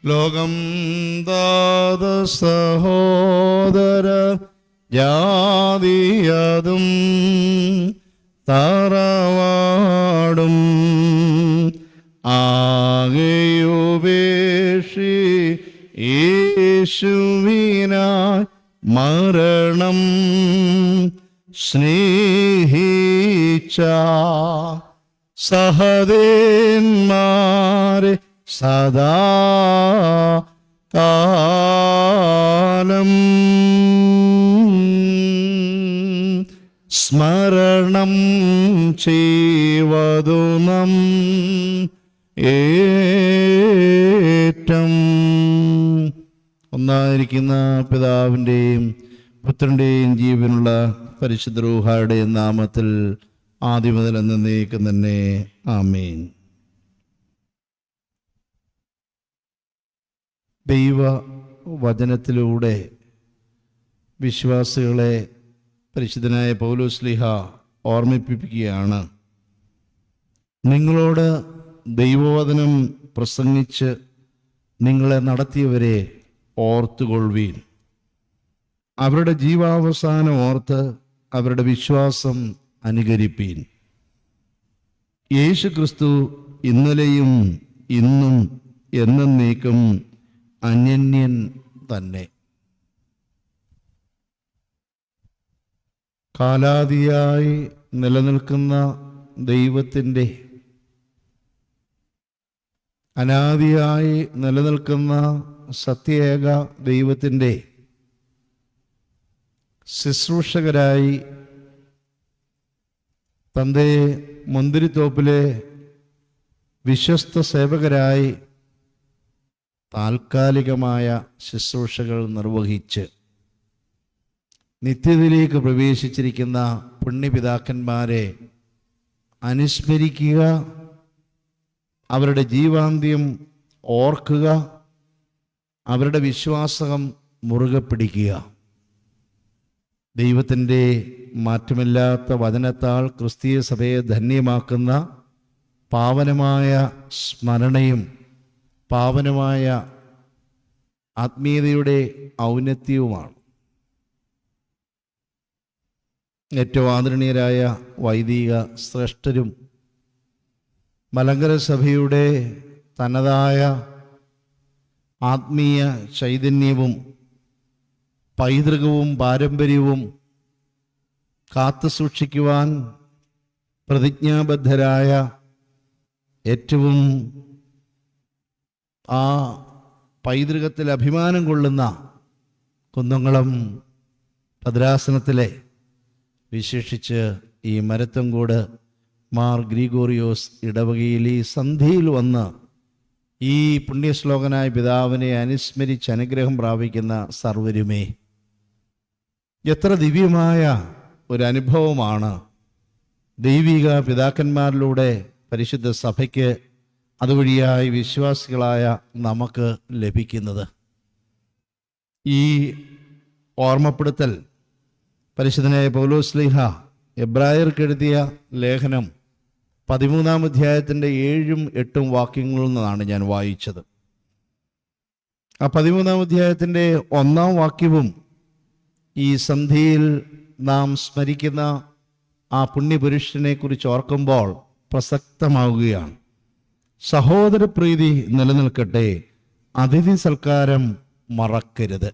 ലോകം ദാത സഹോദര ജാതിയതും തറവാടും ആകെയുപേക്ഷി യേശുവിനായി മരണം സ്നേഹിച്ച സഹദേന്മാരെ സദാ കാലം സ്മരണം ചെയ്വതു നാം ഏറ്റം. ഒന്നായിരിക്കുന്ന പിതാവിൻ്റെയും പുത്രൻ്റെയും ജീവനുള്ള പരിശുദ്ധ റൂഹായുടെയും നാമത്തിൽ ആദ്യം മുതൽ എന്നേക്കും തന്നെ ആമേൻ. ദൈവ വചനത്തിലൂടെ വിശ്വാസികളെ പരിശുദ്ധനായ പൗലോസ്ലീഹ ഓർമ്മിപ്പിക്കുകയാണ്. നിങ്ങളോട് ദൈവവചനം പ്രസംഗിച്ച് നിങ്ങളെ നടത്തിയവരെ ഓർത്തുകൊള്ളുവീൻ. അവരുടെ ജീവാവസാനം ഓർത്ത് അവരുടെ വിശ്വാസം അനുകരിപ്പീൻ. യേശു ക്രിസ്തു ഇന്നലെയും ഇന്നും എന്നേക്കും അനന്യൻ തന്നെ. കാലാതിയായി നിലനിൽക്കുന്ന ദൈവത്തിൻ്റെ, അനാദിയായി നിലനിൽക്കുന്ന സത്യേക ദൈവത്തിൻ്റെ ശുശ്രൂഷകരായി തൻ്റെ മുന്തിരിത്തോപ്പിലെ വിശ്വസ്ത സേവകരായി താൽക്കാലികമായ ശുശ്രൂഷകൾ നിർവഹിച്ച് നിത്യതയിലേക്ക് പ്രവേശിച്ചിരിക്കുന്ന പുണ്യപിതാക്കന്മാരെ അനുസ്മരിക്കുക, അവരുടെ ജീവാന്ത്യം ഓർക്കുക, അവരുടെ വിശ്വാസം മുറുകെ പിടിക്കുക. ദൈവത്തിൻ്റെ മാറ്റമില്ലാത്ത വചനത്താൽ ക്രിസ്തീയ സഭയെ ധന്യമാക്കുന്ന പാവനമായ സ്മരണയും പാവനമായ ആത്മീയതയുടെ ഔന്നത്യവുമാണ്. ഏറ്റവും ആദരണീയരായ വൈദിക ശ്രേഷ്ഠരും മലങ്കര സഭയുടെ തനതായ ആത്മീയ ചൈതന്യവും പൈതൃകവും പാരമ്പര്യവും കാത്തു സൂക്ഷിക്കുവാൻ പ്രതിജ്ഞാബദ്ധരായ ഏറ്റവും ആ പൈതൃകത്തിൽ അഭിമാനം കൊള്ളുന്ന കുന്നംകുളം ഭദ്രാസനത്തിലെ, വിശേഷിച്ച് ഈ മരത്തങ്കോട് മാർ ഗ്രിഗോറിയോസ് ഇടവകയിൽ ഈ സന്ധിയിൽ വന്ന് ഈ പുണ്യശ്ലോകനായ പിതാവിനെ അനുസ്മരിച്ച് അനുഗ്രഹം പ്രാപിക്കുന്ന സർവരുമേ, എത്ര ദിവ്യമായ ഒരു അനുഭവമാണ് ദൈവിക പിതാക്കന്മാരിലൂടെ പരിശുദ്ധ സഭയ്ക്ക് അതുവഴിയായി വിശ്വാസികളായ നമുക്ക് ലഭിക്കുന്നത്. ഈ ഓർമ്മപ്പെടുത്തൽ പരിശുദ്ധനായ പൗലോസ്ലീഹ എബ്രായർക്ക് എഴുതിയ ലേഖനം 13-ാം അധ്യായത്തിൻ്റെ 7-8 വാക്യങ്ങളിൽ നിന്നാണ് ഞാൻ വായിച്ചത്. ആ 13-ാം അധ്യായത്തിൻ്റെ 1-ാം വാക്യവും ഈ സന്ധിയിൽ നാം സ്മരിക്കുന്ന ആ പുണ്യപുരുഷനെ കുറിച്ച് ഓർക്കുമ്പോൾ പ്രസക്തമാവുകയാണ്. സഹോദരപ്രീതി നിലനിൽക്കട്ടെ, അതിഥി സൽക്കാരം മറക്കരുത്.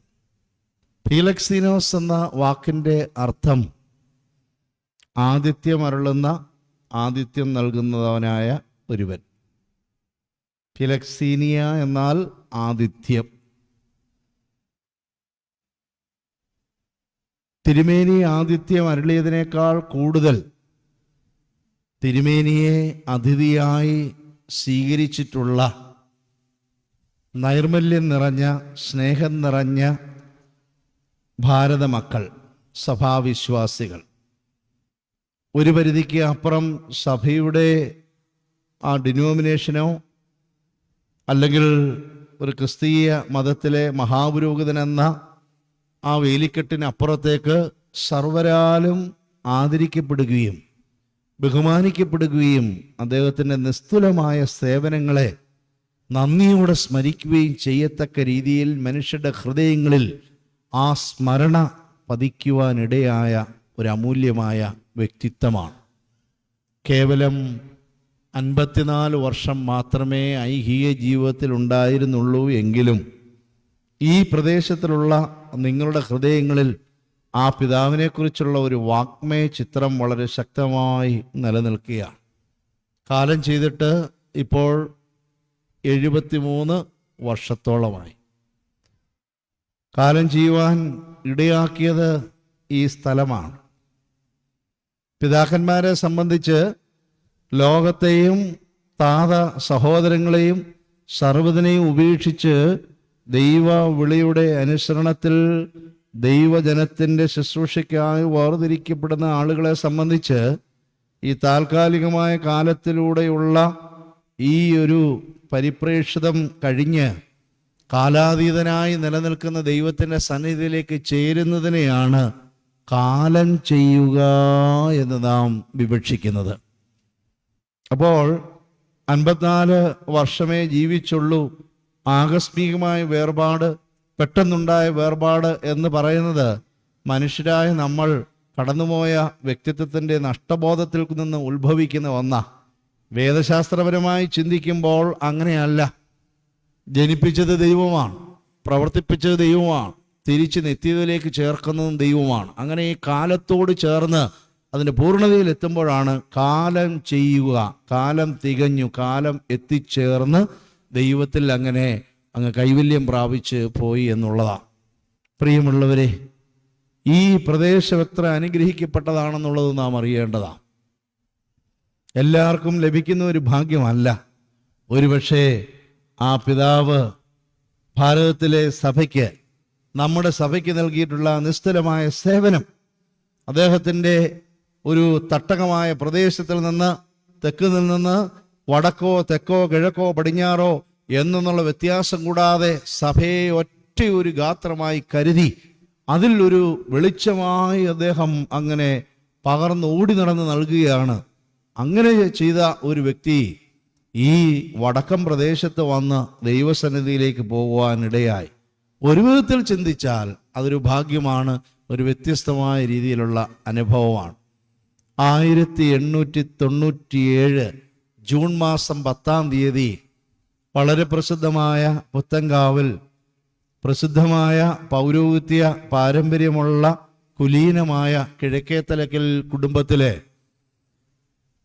ഫീലക്സീനോസ് എന്ന വാക്കിൻ്റെ അർത്ഥം ആതിഥ്യമരുളുന്ന, ആതിഥ്യം നൽകുന്നവനായ ഒരുവൻ. ഫിലക്സീനിയ എന്നാൽ ആതിഥ്യം. തിരുമേനി ആതിഥ്യം അരുളിയതിനേക്കാൾ കൂടുതൽ തിരുമേനിയെ അതിഥിയായി സ്വീകരിച്ചിട്ടുള്ള നൈർമല്യം നിറഞ്ഞ, സ്നേഹം നിറഞ്ഞ ഭാരത മക്കൾ, സഭാവിശ്വാസികൾ. ഒരു പരിധിക്ക് അപ്പുറം സഭയുടെ ആ ഡിനോമിനേഷനോ അല്ലെങ്കിൽ ഒരു ക്രിസ്തീയ മതത്തിലെ മഹാപുരോഹിതനെന്ന ആ വേലിക്കെട്ടിനപ്പുറത്തേക്ക് സർവരാലും ആദരിക്കപ്പെടുകയും ബഹുമാനിക്കപ്പെടുകയും അദ്ദേഹത്തിൻ്റെ നിസ്തുലമായ സേവനങ്ങളെ നന്ദിയോടെ സ്മരിക്കുകയും ചെയ്യത്തക്ക രീതിയിൽ മനുഷ്യരുടെ ഹൃദയങ്ങളിൽ ആ സ്മരണ പതിക്കുവാനിടയായ ഒരു അമൂല്യമായ വ്യക്തിത്വമാണ്. കേവലം 54 വർഷം മാത്രമേ ഐഹിക ജീവിതത്തിൽ ഉണ്ടായിരുന്നുള്ളൂ എങ്കിലും ഈ പ്രദേശത്തിലുള്ള നിങ്ങളുടെ ഹൃദയങ്ങളിൽ ആ പിതാവിനെക്കുറിച്ചുള്ള ഒരു വാഗ്മയ ചിത്രം വളരെ ശക്തമായി നിലനിൽക്കുകയാണ്. കാലം ചെയ്തിട്ട് ഇപ്പോൾ 73 വർഷത്തോളമായി. കാലം ചെയ്യുവാൻ ഇടയാക്കിയത് ഈ സ്ഥലമാണ്. പിതാക്കന്മാരെ സംബന്ധിച്ച് ലോകത്തെയും താത സഹോദരങ്ങളെയും സർവ്വതിനെയും ഉപേക്ഷിച്ച് ദൈവ വിളിയുടെ അനുസരണത്തിൽ ദൈവജനത്തിൻ്റെ ശുശ്രൂഷയ്ക്കായി വേർതിരിക്കപ്പെടുന്ന ആളുകളെ സംബന്ധിച്ച് ഈ താൽക്കാലികമായ കാലത്തിലൂടെയുള്ള ഈ ഒരു പരിപ്രേക്ഷിതം കഴിഞ്ഞ് കാലാതീതനായി നിലനിൽക്കുന്ന ദൈവത്തിൻ്റെ സന്നിധിയിലേക്ക് ചേരുന്നതിനെയാണ് കാലം ചെയ്യുക എന്ന് നാം വിവക്ഷിക്കുന്നത്. അപ്പോൾ 54 വർഷമേ ജീവിച്ചുള്ളൂ. ആകസ്മികമായ വേർപാട്, പെട്ടെന്നുണ്ടായ വേർപാട് എന്ന് പറയുന്നത് മനുഷ്യരായ നമ്മൾ കടന്നുപോയ വ്യക്തിത്വത്തിൻ്റെ നഷ്ടബോധത്തിൽ നിന്ന് ഉത്ഭവിക്കുന്ന ഒന്നാണ്. വേദശാസ്ത്രപരമായി ചിന്തിക്കുമ്പോൾ അങ്ങനെയല്ല. ജനിപ്പിച്ചത് ദൈവമാണ്, പ്രവർത്തിപ്പിച്ചത് ദൈവമാണ്, തിരിച്ച് നിത്യതയിലേക്ക് ചേർക്കുന്നതും ദൈവമാണ്. അങ്ങനെ ഈ കാലത്തോട് ചേർന്ന് അതിൻ്റെ പൂർണ്ണതയിൽ എത്തുമ്പോഴാണ് കാലം ചെയ്യുക, കാലം തികഞ്ഞു, കാലം എത്തിച്ചേർന്ന് ദൈവത്തിൽ അങ്ങനെ അങ്ങ് കൈവല്യം പ്രാപിച്ച് പോയി എന്നുള്ളതാണ്. പ്രിയമുള്ളവരെ, ഈ പ്രദേശം എത്ര അനുഗ്രഹിക്കപ്പെട്ടതാണെന്നുള്ളത് നാം അറിയേണ്ടതാണ്. എല്ലാവർക്കും ലഭിക്കുന്ന ഒരു ഭാഗ്യമല്ല. ഒരുപക്ഷെ ആ പിതാവ് ഭാരതത്തിലെ സഭയ്ക്ക്, നമ്മുടെ സഭയ്ക്ക് നൽകിയിട്ടുള്ള നിസ്തുലമായ സേവനം, അദ്ദേഹത്തിൻ്റെ ഒരു തട്ടകമായ പ്രദേശത്തിൽ നിന്ന്, തെക്കിൽ നിന്ന് വടക്കോ തെക്കോ കിഴക്കോ പടിഞ്ഞാറോ എന്നുള്ള വ്യത്യാസം കൂടാതെ സഭയെ ഒറ്റ ഒരു ഗാത്രമായി കരുതി അതിൽ ഒരു വെളിച്ചമായി അദ്ദേഹം അങ്ങനെ പകർന്ന് ഓടി നടന്ന് നൽകുകയാണ്. അങ്ങനെ ചെയ്ത ഒരു വ്യക്തി ഈ വടക്കൻ പ്രദേശത്ത് വന്ന് ദൈവസന്നിധിയിലേക്ക് പോകുവാനിടയായി. ഒരു വിധത്തിൽ ചിന്തിച്ചാൽ അതൊരു ഭാഗ്യമാണ്, ഒരു വ്യത്യസ്തമായ രീതിയിലുള്ള അനുഭവമാണ്. 1897 ജൂൺ മാസം 10-ാം തീയതി വളരെ പ്രസിദ്ധമായ പുത്തൻകാവിൽ പ്രസിദ്ധമായ പൗരോഹിത്യ പാരമ്പര്യമുള്ള കുലീനമായ കിഴക്കേത്തലക്കൽ കുടുംബത്തിലെ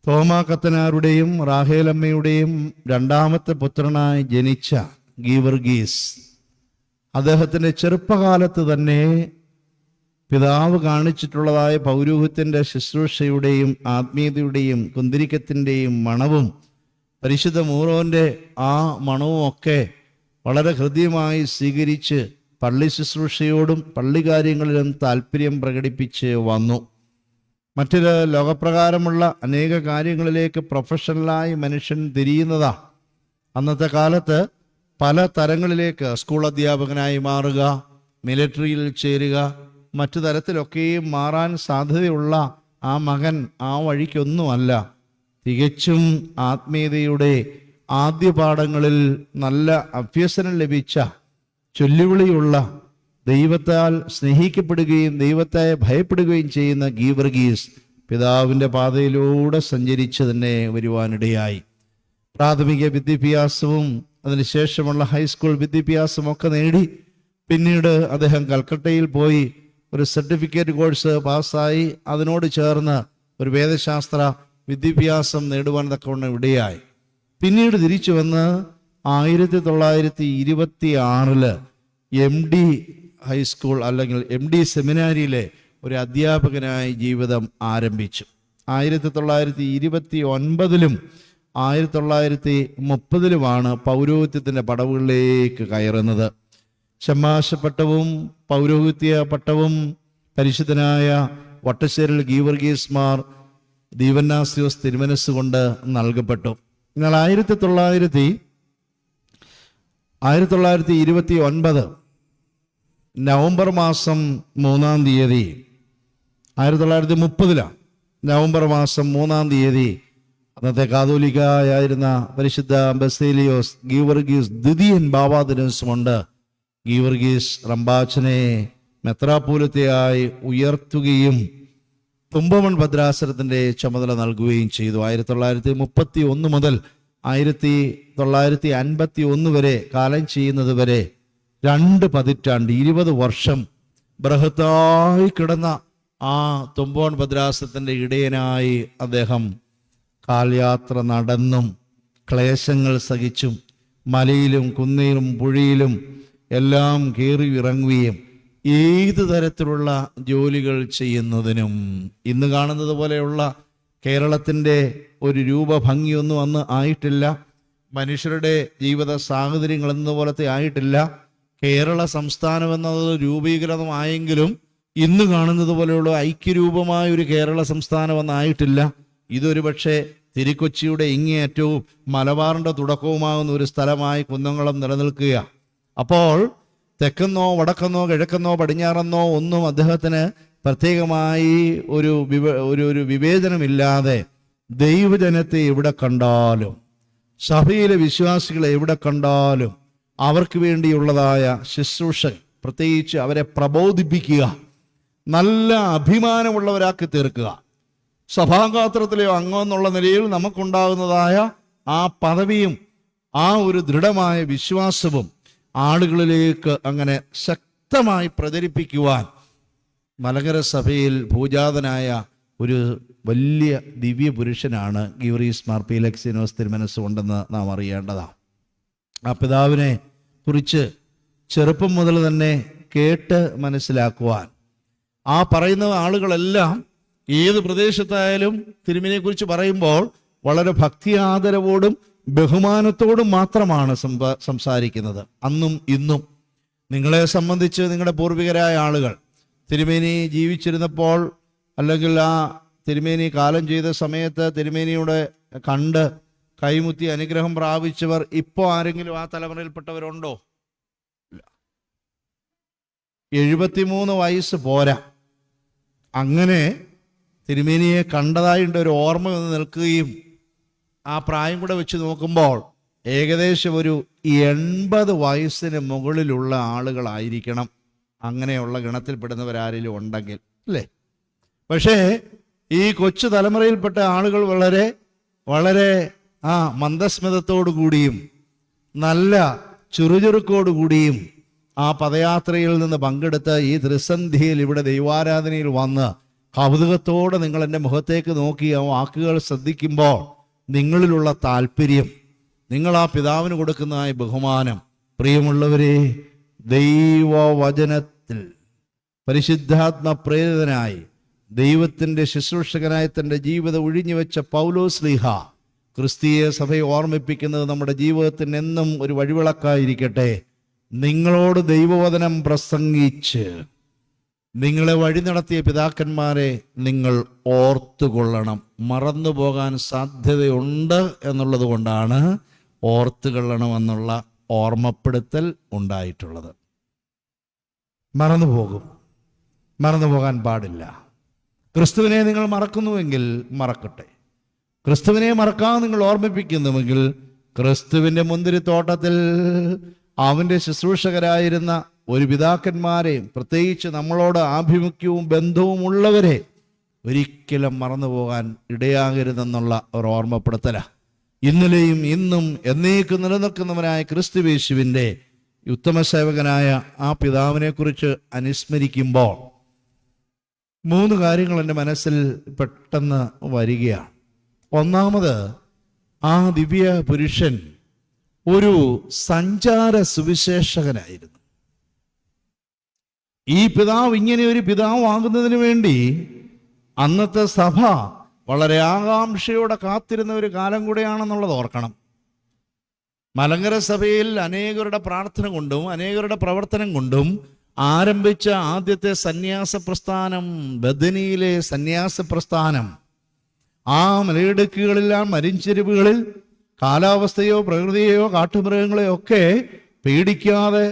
തോമാ കത്തനാരുടെയും റാഹേലമ്മയുടെയും രണ്ടാമത്തെ പുത്രനായി ജനിച്ച ഗീവർഗീസ്, അദ്ദേഹത്തിൻ്റെ ചെറുപ്പകാലത്ത് തന്നെ പിതാവ് കാണിച്ചിട്ടുള്ളതായ പൗരോഹിത്യൻ്റെ ശുശ്രൂഷയുടെയും ആത്മീയതയുടെയും കുന്തിരിക്കത്തിൻ്റെയും മണവും പരിശുദ്ധ മൂറോൻ്റെ ആ മണവുമൊക്കെ വളരെ ഹൃദ്യമായി സ്വീകരിച്ച് പള്ളി ശുശ്രൂഷയോടും പള്ളികാര്യങ്ങളിലും താല്പര്യം പ്രകടിപ്പിച്ച് വന്നു. മറ്റൊരു ലോകപ്രകാരമുള്ള അനേക കാര്യങ്ങളിലേക്ക് പ്രൊഫഷണലായി മനുഷ്യൻ തിരിയുന്നതാ. അന്നത്തെ കാലത്ത് പല തരങ്ങളിലേക്ക് സ്കൂൾ അധ്യാപകനായി മാറുക, മിലിറ്ററിയിൽ ചേരുക, മറ്റു തരത്തിലൊക്കെയും മാറാൻ സാധ്യതയുള്ള ആ മകൻ ആ വഴിക്കൊന്നുമല്ല. തികച്ചും ആത്മീയതയുടെ ആദ്യ പാഠങ്ങളിൽ നല്ല അഭ്യസനം ലഭിച്ച, ചൊല്ലുവിളിയുള്ള, ദൈവത്താൽ സ്നേഹിക്കപ്പെടുകയും ദൈവത്തെ ഭയപ്പെടുകയും ചെയ്യുന്ന ഗീവർഗീസ് പിതാവിൻ്റെ പാതയിലൂടെ സഞ്ചരിച്ച് തന്നെ വരുവാനിടയായി. പ്രാഥമിക വിദ്യാഭ്യാസവും അതിനുശേഷമുള്ള ഹൈസ്കൂൾ വിദ്യാഭ്യാസമൊക്കെ നേടി പിന്നീട് അദ്ദേഹം കൽക്കട്ടയിൽ പോയി ഒരു സർട്ടിഫിക്കറ്റ് കോഴ്സ് പാസ്സായി അതിനോട് ചേർന്ന് ഒരു വേദശാസ്ത്ര വിദ്യാഭ്യാസം നേടുവാൻ തക്കവണ്ണം ഇടയായി. പിന്നീട് തിരിച്ചു വന്ന് 1926 MD ഹൈസ്കൂൾ അല്ലെങ്കിൽ MD സെമിനാരിയിലെ ഒരു അധ്യാപകനായി ജീവിതം ആരംഭിച്ചു. 1929 1930 പൗരോഹിത്യത്തിൻ്റെ പടവുകളിലേക്ക് കയറുന്നത്. ഷമ്മാശപ്പട്ടവും പൗരോഹിത്യ പട്ടവും പരിശുദ്ധനായ വട്ടശ്ശേരിൽ ഗീവർഗീസ് മാർ ദീവന്നാസ്യോസ് തിരുമനസ്സുകൊണ്ട് നൽകപ്പെട്ടു. എന്നാൽ 1929 നവംബർ മാസം 3-ാം തീയതി 1930 നവംബർ മാസം 3-ാം തീയതി അന്നത്തെ കാതോലിക്കായിരുന്ന പരിശുദ്ധ ബസേലിയോസ് ഗീവർഗീസ് ദ്വിതീയൻ ബാബാദിനസുമുണ്ട്. ഗീവർഗീസ് റമ്പാച്ചനെ മെത്രാപ്പോലിത്തയായി ഉയർത്തുകയും തുമ്പമൺ ഭദ്രാസനത്തിൻ്റെ ചുമതല നൽകുകയും ചെയ്തു. 1931 മുതൽ 1951 വരെ കാലം ചെയ്യുന്നത് വരെ 2 പതിറ്റാണ്ട് 20 വർഷം ബൃഹത്തായി കിടന്ന ആ തുമ്പോൺ ഭദ്രാസനത്തിൻ്റെ ഇടയനായി അദ്ദേഹം കാൽയാത്ര നടന്നും ക്ലേശങ്ങൾ സഹിച്ചും മലയിലും കുന്നിലും പുഴയിലും എല്ലാം കയറി ഇറങ്ങുകയും ഏത് തരത്തിലുള്ള ജോലികൾ ചെയ്യുന്നതിനും ഇന്ന് കാണുന്നത് പോലെയുള്ള കേരളത്തിൻ്റെ ഒരു രൂപഭംഗിയൊന്നും അന്ന് ആയിട്ടില്ല. മനുഷ്യരുടെ ജീവിത സാഹചര്യങ്ങൾ എന്നപോലത്തെ ആയിട്ടില്ല. കേരള സംസ്ഥാനം എന്നത് രൂപീകൃതമായെങ്കിലും ഇന്ന് കാണുന്നത് പോലെയുള്ള ഐക്യരൂപമായ ഒരു കേരള സംസ്ഥാനം എന്നായിട്ടില്ല. ഇതൊരു പക്ഷേ തിരുക്കൊച്ചിയുടെ ഇങ്ങേയറ്റവും മലബാറിൻ്റെ തുടക്കവുമാകുന്ന ഒരു സ്ഥലമായി കുന്നംകുളം നിലനിൽക്കുക. അപ്പോൾ തെക്കെന്നോ വടക്കെന്നോ കിഴക്കെന്നോ പടിഞ്ഞാറെന്നോ ഒന്നും അദ്ദേഹത്തിന് പ്രത്യേകമായി ഒരു വിവേചനമില്ലാതെ ദൈവജനത്തെ എവിടെ കണ്ടാലും സഭയിലെ വിശ്വാസികളെ എവിടെ കണ്ടാലും അവർക്ക് വേണ്ടിയുള്ളതായ ശുശ്രൂഷ, പ്രത്യേകിച്ച് അവരെ പ്രബോധിപ്പിക്കുക, നല്ല അഭിമാനമുള്ളവരാക്കി തീർക്കുക. സഭാഗാത്രത്തിലെയോ അംഗം എന്നുള്ള നിലയിൽ നമുക്കുണ്ടാകുന്നതായ ആ പദവിയും ആ ഒരു ദൃഢമായ വിശ്വാസവും ആളുകളിലേക്ക് അങ്ങനെ ശക്തമായി പ്രചരിപ്പിക്കുവാൻ മലങ്കര സഭയിൽ പൂജാതനായ ഒരു വലിയ ദിവ്യ പുരുഷനാണ് ഗീവർഗീസ് മാർ പീലക്സീനോസ് തിരുമനസ് ഉണ്ടെന്ന് നാം അറിയേണ്ടതാണ്. ആ പിതാവിനെ കുറിച്ച് ചെറുപ്പം മുതൽ തന്നെ കേട്ട് മനസ്സിലാക്കുവാൻ ആ പറയുന്ന ആളുകളെല്ലാം ഏത് പ്രദേശത്തായാലും തിരുമേനിയെക്കുറിച്ച് പറയുമ്പോൾ വളരെ ഭക്തി ആദരവോടും ബഹുമാനത്തോടും മാത്രമാണ് സംസാരിക്കുന്നത്. അന്നും ഇന്നും നിങ്ങളെ സംബന്ധിച്ച് നിങ്ങളുടെ പൂർവികരായ ആളുകൾ തിരുമേനി ജീവിച്ചിരുന്നപ്പോൾ അല്ലെങ്കിൽ ആ തിരുമേനി കാലം ചെയ്ത സമയത്ത് തിരുമേനിയുടെ കണ്ട് കൈമുത്തി അനുഗ്രഹം പ്രാപിച്ചവർ ഇപ്പോൾ ആരെങ്കിലും ആ തലമുറയിൽപ്പെട്ടവരുണ്ടോ? 73 വയസ്സ് പോരാ. അങ്ങനെ തിരുമേനിയെ കണ്ടതായിട്ട് ഒരു ഓർമ്മ വന്ന് നിൽക്കുകയും ആ പ്രായം കൂടെ വെച്ച് നോക്കുമ്പോൾ ഏകദേശം ഒരു 80 വയസ്സിന് മുകളിലുള്ള ആളുകളായിരിക്കണം അങ്ങനെയുള്ള ഗണത്തിൽപ്പെടുന്നവരാരെങ്കിലും ഉണ്ടെങ്കിൽ, അല്ലേ? പക്ഷേ ഈ കൊച്ചു തലമുറയിൽപ്പെട്ട ആളുകൾ വളരെ വളരെ മന്ദസ്മിതത്തോടു കൂടിയും നല്ല ചുറുചുറുക്കോടുകൂടിയും ആ പദയാത്രയിൽ നിന്ന് പങ്കെടുത്ത് ഈ ത്രിസന്ധിയിൽ ഇവിടെ ദൈവാരാധനയിൽ വന്ന് കൗതുകത്തോടെ നിങ്ങൾ എൻ്റെ മുഖത്തേക്ക് നോക്കി ആ വാക്കുകൾ ശ്രദ്ധിക്കുമ്പോൾ നിങ്ങളിലുള്ള താല്പര്യം, നിങ്ങൾ ആ പിതാവിന് കൊടുക്കുന്നതായ ബഹുമാനം, പ്രിയമുള്ളവരെ, ദൈവവചനത്തിൽ പരിശുദ്ധാത്മ പ്രേരിതനായി ദൈവത്തിൻ്റെ ശുശ്രൂഷകനായി തൻ്റെ ജീവിതം ഒഴിഞ്ഞുവെച്ച പൗലോസ് ശ്ലീഹ ക്രിസ്തീയ സഭയെ ഓർമ്മിപ്പിക്കുന്നത് നമ്മുടെ ജീവിതത്തിന് എന്നും ഒരു വഴിവിളക്കായിരിക്കട്ടെ. നിങ്ങളോട് ദൈവവചനം പ്രസംഗിച്ച് നിങ്ങളെ വഴി നടത്തിയ പിതാക്കന്മാരെ നിങ്ങൾ ഓർത്തുകൊള്ളണം. മറന്നുപോകാൻ സാധ്യതയുണ്ട് എന്നുള്ളത് കൊണ്ടാണ് ഓർത്തുകൊള്ളണമെന്നുള്ള ഓർമ്മപ്പെടുത്തൽ ഉണ്ടായിട്ടുള്ളത്. മറന്നുപോകാൻ പാടില്ല. ക്രിസ്തുവിനെ നിങ്ങൾ മറക്കുന്നുവെങ്കിൽ മറക്കട്ടെ. ക്രിസ്തുവിനെ മറക്കാൻ നിങ്ങൾ ഓർമ്മിപ്പിക്കുന്നുവെങ്കിൽ ക്രിസ്തുവിൻ്റെ മുന്തിരിത്തോട്ടത്തിൽ അവൻ്റെ ശുശ്രൂഷകരായിരുന്ന ഒരു പിതാക്കന്മാരെയും പ്രത്യേകിച്ച് നമ്മളോട് ആഭിമുഖ്യവും ബന്ധവും ഉള്ളവരെ ഒരിക്കലും മറന്നുപോകാൻ ഇടയാകരുതെന്നുള്ള ഒരു ഓർമ്മപ്പെടുത്തലാണ്. ഇന്നലെയും ഇന്നും എന്നേക്കും നിലനിൽക്കുന്നവനായ ക്രിസ്തുയേശുവിൻ്റെ ഉത്തമ സേവകനായ ആ പിതാവിനെ കുറിച്ച് അനുസ്മരിക്കുമ്പോൾ 3 കാര്യങ്ങൾ എൻ്റെ മനസ്സിൽ പെട്ടെന്ന് വരികയാണ്. ഒന്നാമത്, ആ ദിവ്യ പുരുഷൻ ഒരു സഞ്ചാര സുവിശേഷകനായിരുന്നു. ഈ പിതാവ് ഇങ്ങനെ ഒരു പിതാവാകുന്നതിന് വേണ്ടി അന്നത്തെ സഭ വളരെ ആകാംക്ഷയോടെ കാത്തിരുന്ന ഒരു കാലം കൂടെയാണെന്നുള്ളത് ഓർക്കണം. മലങ്കര സഭയിൽ അനേകരുടെ പ്രാർത്ഥന കൊണ്ടും അനേകരുടെ പ്രവർത്തനം കൊണ്ടും ആരംഭിച്ച ആദ്യത്തെ സന്യാസ പ്രസ്ഥാനം, ബദനിയിലെ സന്യാസ പ്രസ്ഥാനം, ആ മലയിടുക്കുകളിൽ, ആ മരിഞ്ചെരുവുകളിൽ കാലാവസ്ഥയോ പ്രകൃതിയെയോ കാട്ടുമൃഗങ്ങളെയോ ഒക്കെ പേടിക്കാതെ,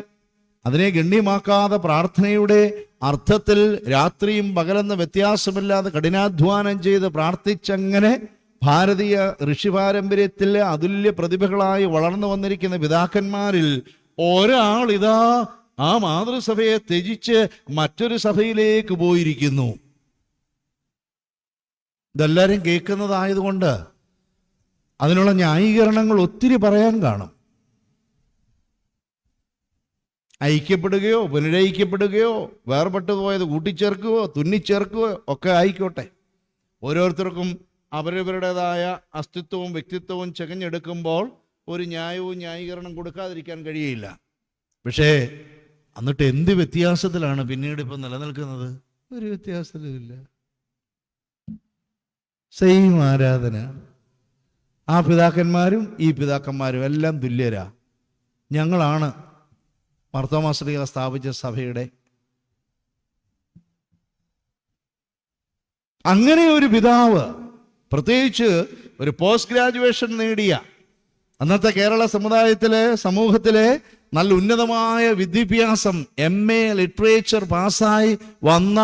അതിനെ ഗണ്യമാക്കാതെ, പ്രാർത്ഥനയുടെ അർത്ഥത്തിൽ രാത്രിയും പകലെന്ന വ്യത്യാസമില്ലാതെ കഠിനാധ്വാനം ചെയ്ത് പ്രാർത്ഥിച്ചങ്ങനെ ഭാരതീയ ഋഷിപാരമ്പര്യത്തിലെ അതുല്യ പ്രതിഭകളായി വളർന്നു വന്നിരിക്കുന്ന പിതാക്കന്മാരിൽ ഒരാൾ ഇതാ ആ മാതൃസഭയെ ത്യജിച്ച് മറ്റൊരു സഭയിലേക്ക് പോയിരിക്കുന്നു. ഇതെല്ലാവരും കേൾക്കുന്നതായതുകൊണ്ട് അതിനുള്ള ന്യായീകരണങ്ങൾ ഒത്തിരി പറയാൻ കാണും. ഐക്യപ്പെടുകയോ പുനരൈക്യപ്പെടുകയോ വേർപെട്ടു പോയത് കൂട്ടിച്ചേർക്കുകയോ തുന്നിച്ചേർക്കുകയോ ഒക്കെ ആയിക്കോട്ടെ, ഓരോരുത്തർക്കും അവരവരുടേതായ അസ്തിത്വവും വ്യക്തിത്വവും ചകഞ്ഞെടുക്കുമ്പോൾ ഒരു ന്യായവും ന്യായീകരണം കൊടുക്കാതിരിക്കാൻ കഴിയില്ല. പക്ഷേ എന്നിട്ട് എന്ത് വ്യത്യാസത്തിലാണ് പിന്നീട് ഇപ്പം നിലനിൽക്കുന്നത്? ഒരു വ്യത്യാസത്തിലുമില്ല. സെയിം ആരാധന. ആ പിതാക്കന്മാരും ഈ പിതാക്കന്മാരും എല്ലാം തുല്യരാ. ഞങ്ങളാണ് മാർത്തോമാ ശ്ലീഹ സ്ഥാപിച്ച സഭയുടെ. അങ്ങനെ ഒരു പിതാവ്, പ്രത്യേകിച്ച് ഒരു പോസ്റ്റ് ഗ്രാജുവേഷൻ നേടിയ അന്നത്തെ കേരള സമൂഹത്തിലെ നല്ല ഉന്നതമായ വിദ്യാഭ്യാസം, MA ലിറ്ററേച്ചർ പാസ്സായി വന്ന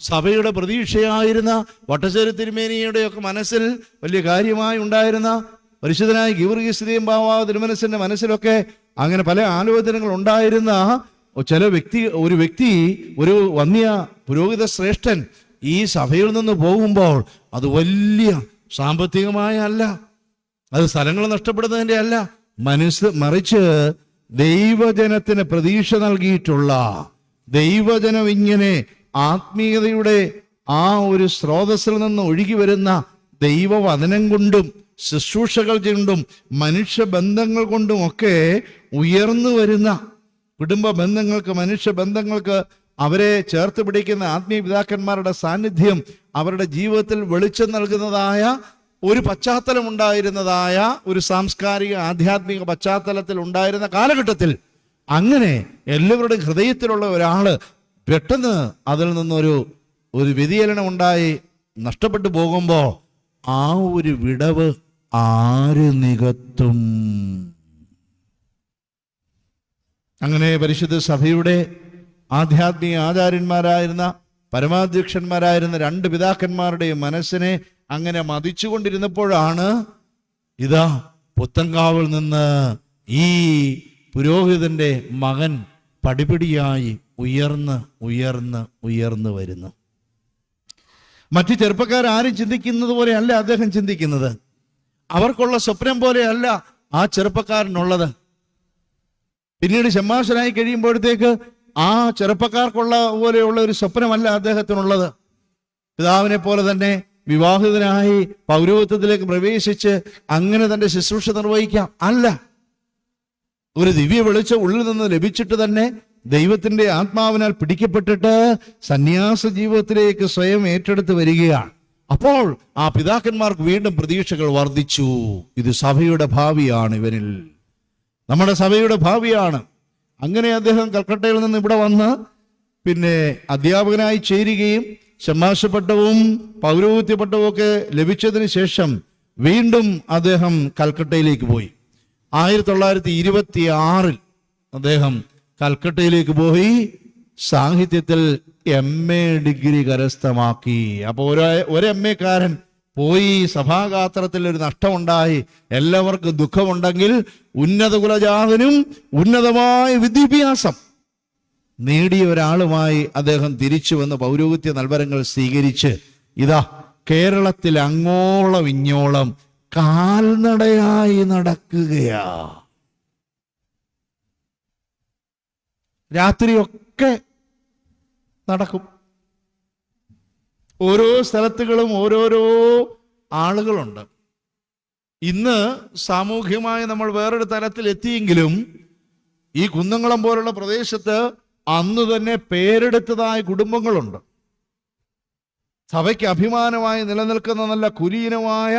സഭയുടെ പ്രതീക്ഷയായിരുന്ന വട്ടശ്ശേരി തിരുമേനിയുടെയൊക്കെ മനസ്സിൽ വലിയ കാര്യമായി ഉണ്ടായിരുന്ന പരിശുദ്ധനായ ഗീവർഗീസ് ബാവാ തിരുമനസിന്റെ മനസ്സിലൊക്കെ അങ്ങനെ പല ആലോചനകൾ ഉണ്ടായിരുന്ന ഒരു വ്യക്തി, ഒരു വന്യ പുരോഹിത ശ്രേഷ്ഠൻ ഈ സഭയിൽ നിന്ന് പോകുമ്പോൾ അത് വലിയ സാമ്പത്തികമായ അല്ല, അത് സ്ഥലങ്ങൾ നഷ്ടപ്പെടുന്നതിൻ്റെ അല്ല, മറിച്ച് ദൈവജനത്തിന് പ്രതീക്ഷ നൽകിയിട്ടുള്ള, ദൈവജനം ഇങ്ങനെ ആത്മീയതയുടെ ആ ഒരു സ്രോതസ്സിൽ നിന്ന് ഒഴുകി വരുന്ന ദൈവവചനം കൊണ്ടും ശുശ്രൂഷകൾ കൊണ്ടും മനുഷ്യബന്ധങ്ങൾ കൊണ്ടുമൊക്കെ ഉയർന്നു വരുന്ന കുടുംബ ബന്ധങ്ങൾക്ക്, മനുഷ്യബന്ധങ്ങൾക്ക് അവരെ ചേർത്ത് പിടിക്കുന്ന ആത്മീയ പിതാക്കന്മാരുടെ സാന്നിധ്യം അവരുടെ ജീവിതത്തിൽ വെളിച്ചം നൽകുന്നതായ ഒരു പശ്ചാത്തലം ഉണ്ടായിരുന്നതായ ഒരു സാംസ്കാരിക ആധ്യാത്മിക പശ്ചാത്തലത്തിൽ ഉണ്ടായിരുന്ന കാലഘട്ടത്തിൽ അങ്ങനെ എല്ലാവരുടെ ഹൃദയത്തിലുള്ള ഒരാള് പെട്ടെന്ന് അതിൽ നിന്നൊരു വ്യതിചലനം ഉണ്ടായി നഷ്ടപ്പെട്ടു പോകുമ്പോൾ ആ ഒരു വിടവ് ആര് നികത്തും? അങ്ങനെ പരിശുദ്ധ സഭയുടെ ആധ്യാത്മിക ആചാര്യന്മാരായിരുന്ന പരമാധ്യക്ഷന്മാരായിരുന്ന രണ്ട് പിതാക്കന്മാരുടെയും മനസ്സിനെ അങ്ങനെ മതിച്ചുകൊണ്ടിരുന്നപ്പോഴാണ് ഇതാ പുത്തൻകാവിൽ നിന്ന് ഈ പുരോഹിതന്റെ മകൻ പടിപടിയായി ഉയർന്ന് വരുന്നു. മറ്റു ചെറുപ്പക്കാരും ചിന്തിക്കുന്നത് പോലെയല്ല അദ്ദേഹം ചിന്തിക്കുന്നത്. അവർക്കുള്ള സ്വപ്നം പോലെയല്ല ആ ചെറുപ്പക്കാരനുള്ളത്. പിന്നീട് ശമ്മാശനായി കഴിയുമ്പോഴത്തേക്ക് ആ ചെറുപ്പക്കാർക്കുള്ള പോലെയുള്ള ഒരു സ്വപ്നമല്ല അദ്ദേഹത്തിനുള്ളത്. പിതാവിനെ പോലെ തന്നെ വിവാഹിതനായി പൗരോഹിത്യത്തിലേക്ക് പ്രവേശിച്ച് അങ്ങനെ തന്റെ ശുശ്രൂഷ നിർവഹിക്കാം അല്ല. ഒരു ദിവ്യ വെളിച്ചം ഉള്ളിൽ നിന്ന് ലഭിച്ചിട്ട് തന്നെ ദൈവത്തിന്റെ ആത്മാവിനാൽ പിടിക്കപ്പെട്ടിട്ട് സന്യാസ ജീവിതത്തിലേക്ക് സ്വയം ഏറ്റെടുത്ത് വരികയാണ്. അപ്പോൾ ആ പിതാക്കന്മാർക്ക് വീണ്ടും പ്രതീക്ഷകൾ വർദ്ധിച്ചു. ഇത് സഭയുടെ ഭാവിയാണ്, ഇവനിൽ നമ്മുടെ സഭയുടെ ഭാവിയാണ്. അങ്ങനെ അദ്ദേഹം കൽക്കട്ടയിൽ നിന്ന് ഇവിടെ വന്ന് പിന്നെ അധ്യാപകനായി ചേരുകയും ശമ്മാശപ്പട്ടവും പൗരോഹിത്യപട്ടവും ഒക്കെ ലഭിച്ചതിന് ശേഷം വീണ്ടും അദ്ദേഹം കൽക്കട്ടയിലേക്ക് പോയി. 1926 അദ്ദേഹം കൽക്കട്ടയിലേക്ക് പോയി സാഹിത്യത്തിൽ MA ഡിഗ്രി കരസ്ഥമാക്കി. അപ്പോൾ ഒരു MA കാരൻ പോയി സഭാഗാത്രത്തിൽ ഒരു നഷ്ടമുണ്ടായി, എല്ലാവർക്കും ദുഃഖമുണ്ടെങ്കിൽ ഉന്നത കുലജാതനും ഉന്നതമായ വിദ്യാഭ്യാസം നേടിയ ഒരാളുമായി അദ്ദേഹം തിരിച്ചു വന്ന് പൗരോഹിത്യ നൽവരങ്ങൾ സ്വീകരിച്ച് ഇതാ കേരളത്തിൽ അങ്ങോളം ഇങ്ങോളം കാൽനടയായി നടക്കുകയാ. രാത്രിയൊക്കെ നടക്കും. ഓരോ സ്ഥലത്തുകളും ഓരോരോ ആളുകളുണ്ട്. ഇന്ന് സാമൂഹ്യമായി നമ്മൾ വേറൊരു തലത്തിൽ എത്തിയെങ്കിലും ഈ കുന്നംകുളം പോലുള്ള പ്രദേശത്ത് അന്ന് തന്നെ പേരെടുത്തതായ കുടുംബങ്ങളുണ്ട്. സഭയ്ക്ക് അഭിമാനമായി നിലനിൽക്കുന്ന നല്ല കുലീനമായ